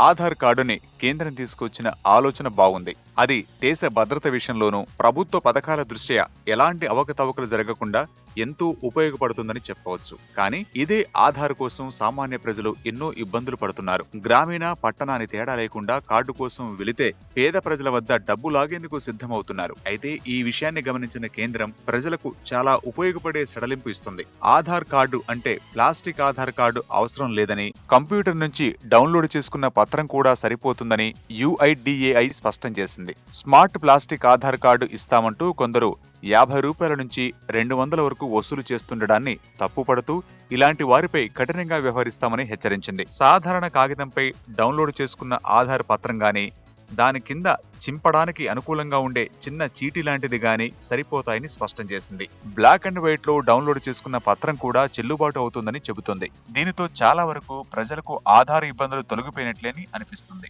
ఆధార్ కార్డుని కేంద్రం తీసుకొచ్చిన ఆలోచన బాగుంది. అది దేశ భద్రత విషయంలోనూ ప్రభుత్వ పథకాల దృష్ట్యా ఎలాంటి అవకతవకలు జరగకుండా ఎంతో ఉపయోగపడుతుందని చెప్పవచ్చు. కానీ ఇదే ఆధార్ కోసం సామాన్య ప్రజలు ఎన్నో ఇబ్బందులు పడుతున్నారు. గ్రామీణ పట్టణాన్ని తేడా లేకుండా కార్డు కోసం వెళితే పేద ప్రజల వద్ద డబ్బు లాగేందుకు సిద్ధమవుతున్నారు. అయితే ఈ విషయాన్ని గమనించిన కేంద్రం ప్రజలకు చాలా ఉపయోగపడే సడలింపు ఇస్తుంది. ఆధార్ కార్డు అంటే ప్లాస్టిక్ ఆధార్ కార్డు అవసరం లేదని, కంప్యూటర్ నుంచి డౌన్లోడ్ చేసుకున్న పత్రం కూడా సరిపోతుందని UIDAI స్పష్టం చేసింది. స్మార్ట్ ప్లాస్టిక్ ఆధార్ కార్డు ఇస్తామంటూ కొందరు 50 రూపాయల నుంచి 200 వరకు వసూలు చేస్తుండడాన్ని తప్పుపడుతూ ఇలాంటి వారిపై కఠినంగా వ్యవహరిస్తామని హెచ్చరించింది. సాధారణ కాగితంపై డౌన్లోడ్ చేసుకున్న ఆధార్ పత్రం గాని, దాని కింద చింపడానికి అనుకూలంగా ఉండే చిన్న చీటీ లాంటిది గాని సరిపోతాయని స్పష్టం చేసింది. బ్లాక్ అండ్ వైట్ లో డౌన్లోడ్ చేసుకున్న పత్రం కూడా చెల్లుబాటు అవుతుందని చెబుతోంది. దీనితో చాలా వరకు ప్రజలకు ఆధార్ ఇబ్బందులు తొలగిపోయినట్లేని అనిపిస్తుంది.